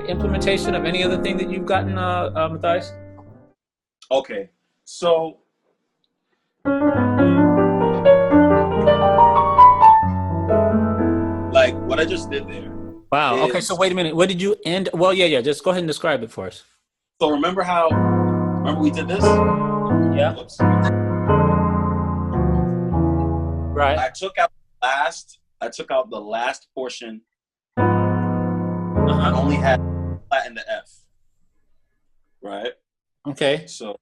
implementation of any other thing that you've gotten, Matthias? Okay, so like what I just did there Wow. Okay, is, so wait a minute. What did you end? Well, yeah. Just go ahead and describe it for us. so remember we did this? Yeah. Whoops. Right. I took out the last portion. Uh-huh. I only had flat and the F. Right? Okay. So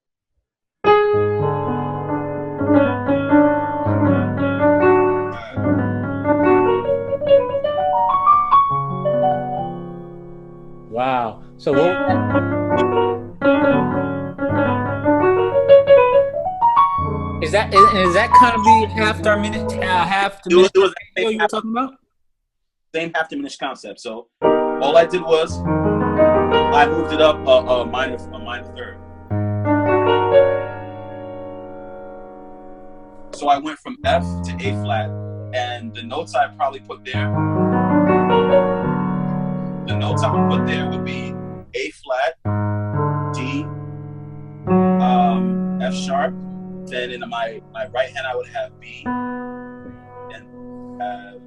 Wow. So what? Is that kind of the half the minute it was the ratio you were talking about? same half diminished concept. So all I did was I moved it up a minor third. So I went from F to A flat, and the notes I probably put there, would be A flat, D, F sharp. Then in my right hand I would have B, and have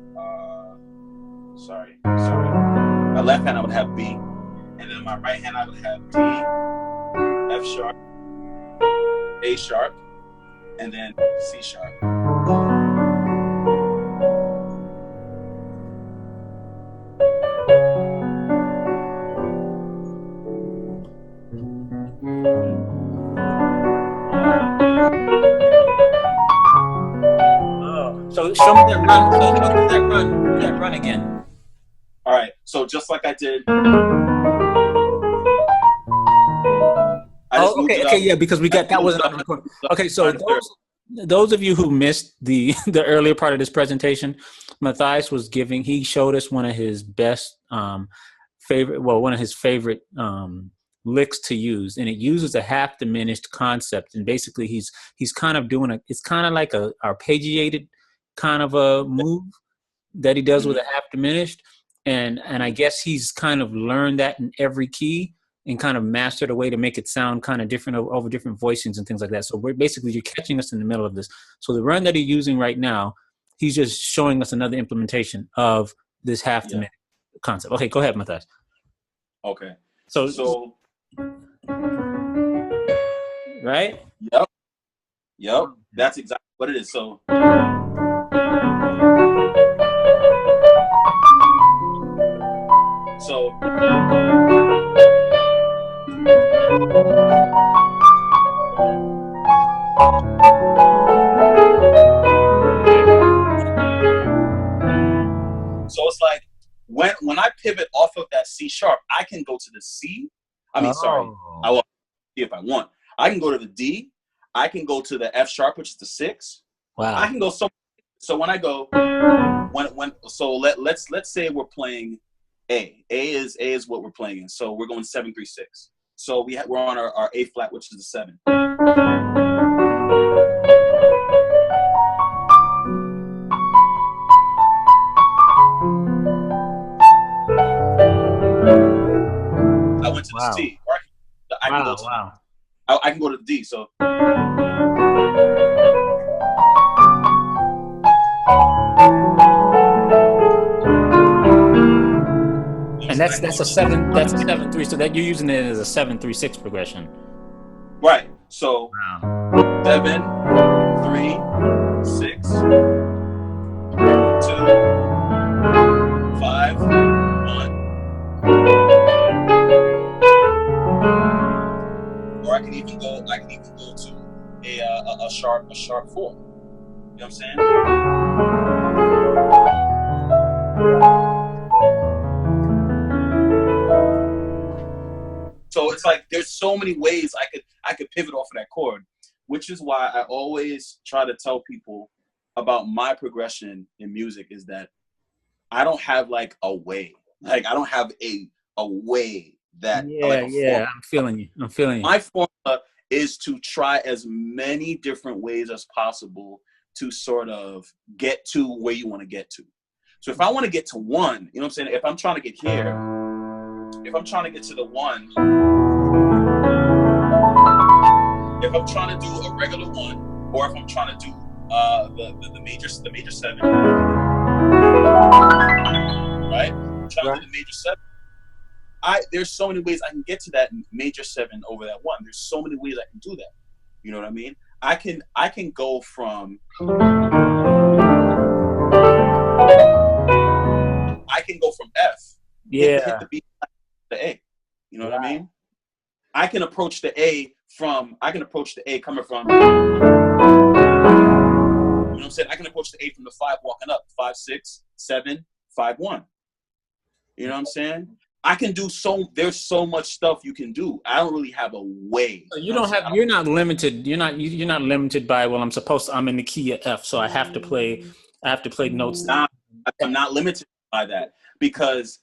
my left hand I would have B, and then my right hand I would have D, F sharp, A sharp, and then C sharp. So show me that run. So go through that run. Do that run again. All right. So just like I did. Okay, yeah, because we got that wasn't on the record. Okay, so those of you who missed the earlier part of this presentation, Matthias was giving. He showed us one of his best one of his favorite licks to use, and it uses a half diminished concept. And basically, he's kind of doing it's kind of like a arpeggiated kind of a move that he does with a half diminished, and I guess he's kind of learned that in every key and kind of mastered a way to make it sound kind of different over different voicings and things like that. So you're catching us in the middle of this. So the run that he's using right now, he's just showing us another implementation of this half diminished concept. Okay, go ahead, Matthias. Okay. So right? Yep. That's exactly what it is. So it's like when I pivot off of that C sharp, I can go to the C. I will see if I want. I can go to the D. I can go to the F sharp, which is the 6. Wow. I can go so when I go let's say we're playing A. A is what we're playing in. So we're going 7-3-6. So we're on our A flat, which is the 7. I went to the C. Or I can go to I can go to the D. So and that's a 7-3. So that you're using it as a 7-3-6 progression. Right. So 7, 3, 6, 2, 5, 1. Or I can even go to a sharp 4. You know what I'm saying? So it's like there's so many ways I could pivot off of that chord, which is why I always try to tell people about my progression in music is that I don't have like a way. Like I don't have a way that I'm feeling you. My formula is to try as many different ways as possible to sort of get to where you want to get to. So if I want to get to 1, you know what I'm saying? If I'm trying to get here, if I'm trying to get to the 1, if I'm trying to do a regular 1, or if I'm trying to do the major 7, right? I'm trying to do the major 7. There's so many ways I can get to that major 7 over that 1. There's so many ways I can do that. You know what I mean? I can go from F. Hit the B, the A. You know what I mean? I can approach the A coming from. You know what I'm saying? I can approach the A from the 5 walking up, 5, 6, 7, 5, 1. You know what I'm saying? I can do there's so much stuff you can do. I don't really have a way. So you're not limited. You're not limited by, well, I'm in the key of F, so I have to play notes. I'm not limited by that, because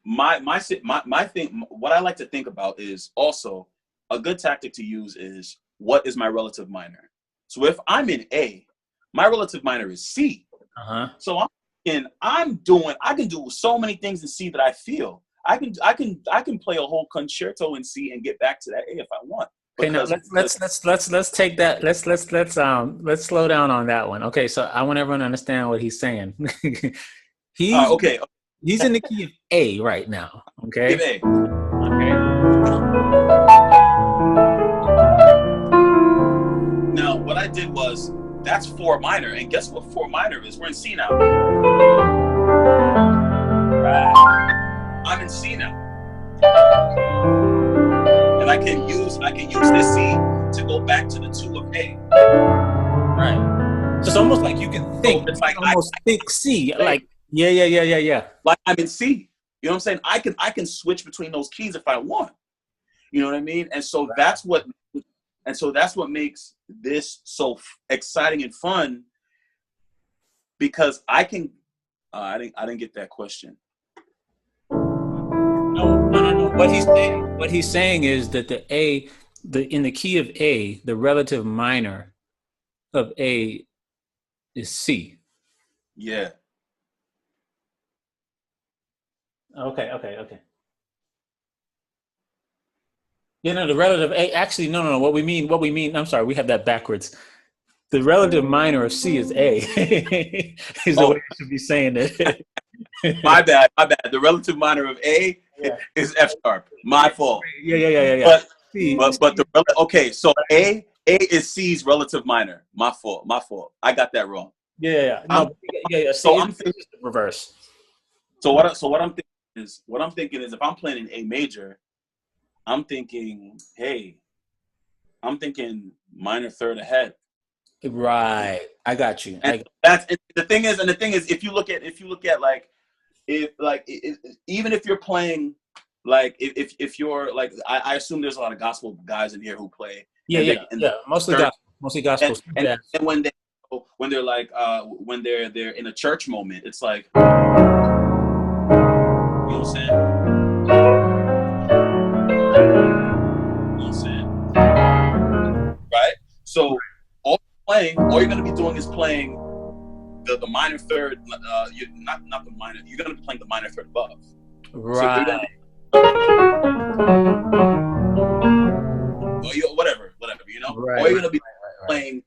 my thing, what I like to think about is also a good tactic to use is, what is my relative minor? So if I'm in A, my relative minor is C. So I can do so many things in C that I feel. I can play a whole concerto in C and get back to that A if I want. Okay, now let's take that. Let's slow down on that one. Okay, so I want everyone to understand what he's saying. He's in the key of A right now. Okay. A. Okay. Now, what I did was, that's 4 minor, and guess what 4 minor is? We're in C now. Right. I'm in C now, and I can use this C to go back to the 2 of A. Right. So it's almost like you can think. So it's like I think C. Like yeah. Like I'm in C. You know what I'm saying? I can switch between those keys if I want. You know what I mean? And so that's what makes this so exciting and fun, because I can. I didn't get that question. No. What he's saying is that in the key of A, the relative minor of A is C. Yeah. Okay. Yeah, no, the relative A. Actually, no. What we mean. I'm sorry, we have that backwards. The relative minor of C is A. Is the way I should be saying it. My bad. The relative minor of A is F sharp. My fault. Yeah. Okay, so A is C's relative minor. My fault. I got that wrong. Yeah. So I'm thinking reverse. So what I'm thinking is if I'm playing an A major, I'm thinking minor third ahead. Right. I got you. And the thing is, if you look at even if you're playing, like, if you're like, I assume there's a lot of gospel guys in here who play. Mostly gospel. And when they're like, when they're in a church moment, it's like, you know what I'm saying? Right? So all you're going to be doing is playing the minor third. You're not the minor. You're going to be playing the minor third above. Right. So whatever. You know. Right. Or you're going to be playing.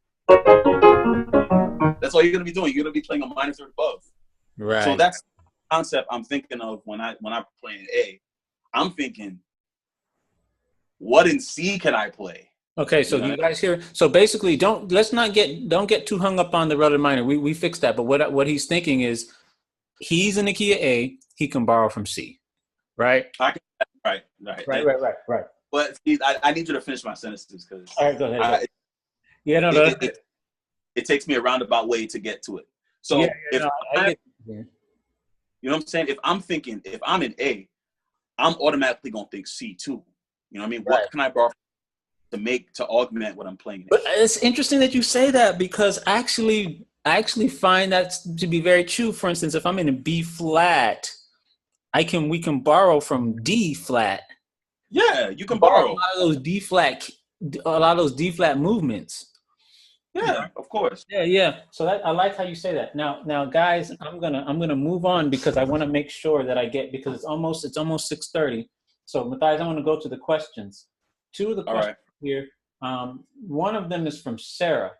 That's all you're going to be doing. You're going to be playing a minor third above. Right. So that's the concept I'm thinking of when I'm playing A. I'm thinking, what in C can I play? Okay, so you guys hear? So basically, don't get too hung up on the relative minor. We fixed that. But what he's thinking is, he's in the key of A. He can borrow from C, right? Right. But I need you to finish my sentences, because all right, go ahead. It takes me a roundabout way to get to it. So you know what I'm saying? If I'm in A, I'm automatically gonna think C too. You know what I mean? Right. What can I borrow to augment what I'm playing? But it's interesting that you say that, because I actually find that to be very true. For instance, if I'm in a B flat, we can borrow from D flat. Yeah, you can borrow a lot of those D flat movements. Yeah, of course. Yeah, yeah. So that I like how you say that. Now, guys, I'm gonna move on because I want to make sure that I get because it's almost 6:30. So Matthias, I want to go to the questions. Two of the All questions right. here. One of them is from Sarah.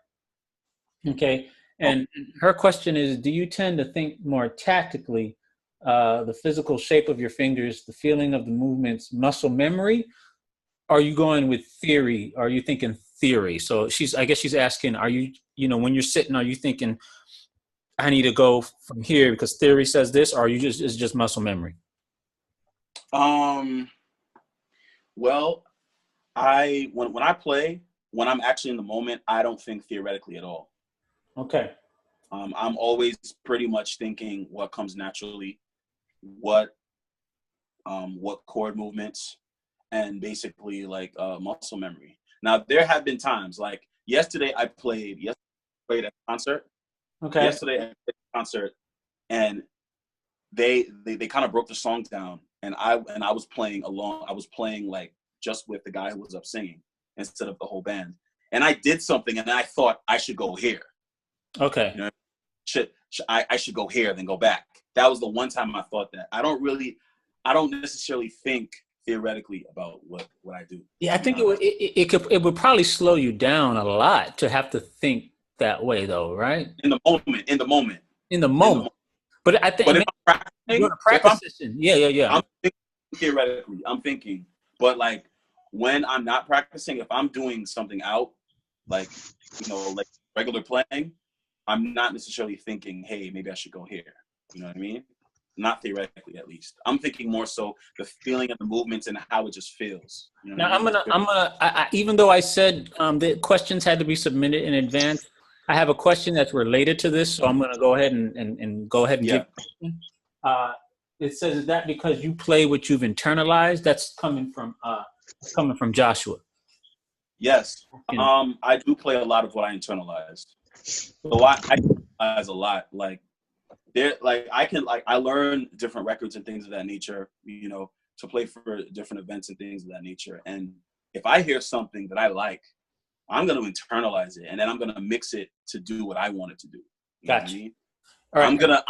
Okay, Oh, and her question is: do you tend to think more tactically, the physical shape of your fingers, the feeling of the movements, muscle memory? Are you going with theory? Are you thinking theory? So I guess she's asking, are you, when you're sitting, are you thinking, I need to go from here because theory says this, or are you just, it's just muscle memory? um. Well, when I play, when I'm actually in the moment, I don't think theoretically at all. Okay. I'm always pretty much thinking what comes naturally, what what chord movements, and basically like muscle memory. Now there have been times like yesterday at a concert. Okay. Yesterday at a concert, and they kind of broke the song down, and I was playing along. I was playing like just with the guy who was up singing instead of the whole band. And I did something, and I thought I should go here. Okay. You know, I should go here, then go back. That was the one time I thought that. I don't necessarily think theoretically about what I do. Yeah, I think it would probably slow you down a lot to have to think that way, though, right? In the moment, in the moment, In the in the moment. moment. But I think But if maybe I'm you're practicing, in a practice session. Yeah, yeah, yeah. I'm thinking theoretically. I'm thinking, but like when I'm not practicing, if I'm doing something out, like like regular playing, I'm not necessarily thinking, hey, maybe I should go here. You know what I mean? Not theoretically, at least. I'm thinking more so the feeling of the movements and how it just feels. You know Now what I mean? even though I said the questions had to be submitted in advance, I have a question that's related to this, so I'm gonna go ahead and go ahead and give. Yeah. Uh, it says, is that because you play what you've internalized? That's coming from Joshua. Yes. You know, I do play a lot of what I internalized. So I internalize a lot. Like I learn different records and things of that nature, to play for different events and things of that nature. And if I hear something that I like, I'm going to internalize it, and then I'm going to mix it to do what I want it to do. You know what I gotcha. mean? All right. I'm going to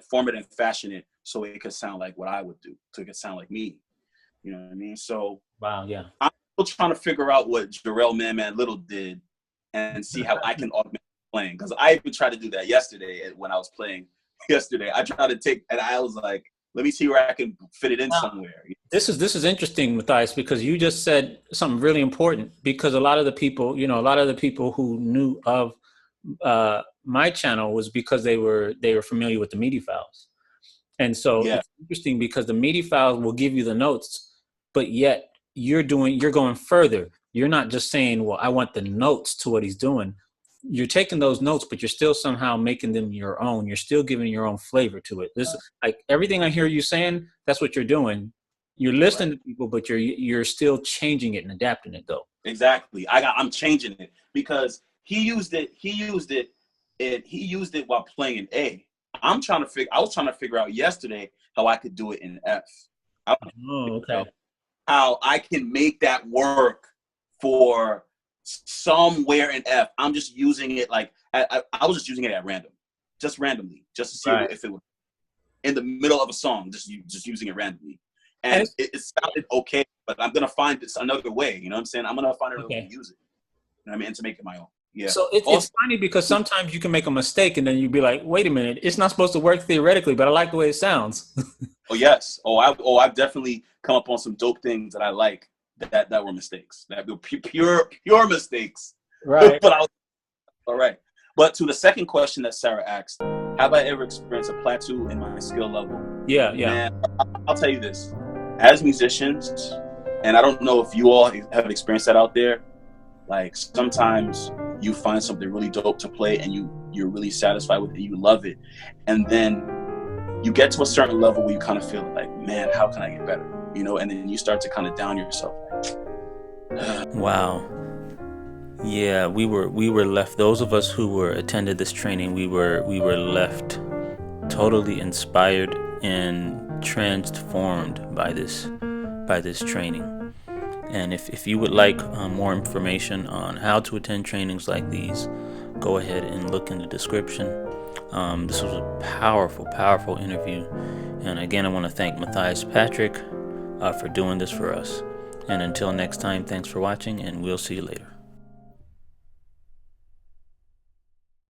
form it and fashion it so it could sound like what I would do, so it could sound like me. You know what I mean? So Wow. Yeah. I'm still trying to figure out what Jarrell Man Little did and see how I can augment playing. Because I even tried to do that yesterday when I was playing yesterday. I tried to and I was like, let me see where I can fit it in somewhere. This is interesting, Matthias, because you just said something really important. Because a lot of the people who knew of my channel was because they were familiar with the MIDI files, and so Yeah, it's interesting because the MIDI files will give you the notes, but yet you're going further. You're not just saying, "Well, I want the notes to what he's doing." You're taking those notes, but you're still somehow making them your own. You're still giving your own flavor to it. This, like everything I hear you saying, that's what you're doing. You're listening right. to people, but you're still changing it and adapting it, though. Exactly. I'm changing it because he used it while playing A. I was trying to figure out yesterday how I could do it in F. I was trying Oh, to figure okay. out how I can make that work for somewhere in F. I'm just using it like I was just using it at random, just randomly, just to see Right. if it would in the middle of a song, just using it randomly, And and it sounded okay. But I'm gonna find this another way. You know what I'm saying? I'm gonna find another way to okay. use it. You know what I mean? And to make it my own. Yeah. So it's Also, funny because sometimes you can make a mistake and then you'd be like, wait a minute, it's not supposed to work theoretically, but I like the way it sounds. oh yes. I've definitely come up on some dope things that I like that were mistakes. That were pure mistakes. Right. But I was all right. But to the second question that Sarah asked, have I ever experienced a plateau in my skill level? Yeah, yeah. Man, I'll tell you this. As musicians, and I don't know if you all have experienced that out there, like sometimes you find something really dope to play and you're really satisfied with it, you love it. And then you get to a certain level where you kind of feel like, man, how can I get better? And then you start to kind of down yourself. Wow. Yeah, we were left. Those of us who were attended this training, we were left totally inspired and transformed by this training. And if you would like more information on how to attend trainings like these, go ahead and look in the description. This was a powerful interview. And again, I want to thank Matthias Patrick for doing this for us. And until next time, thanks for watching, and we'll see you later.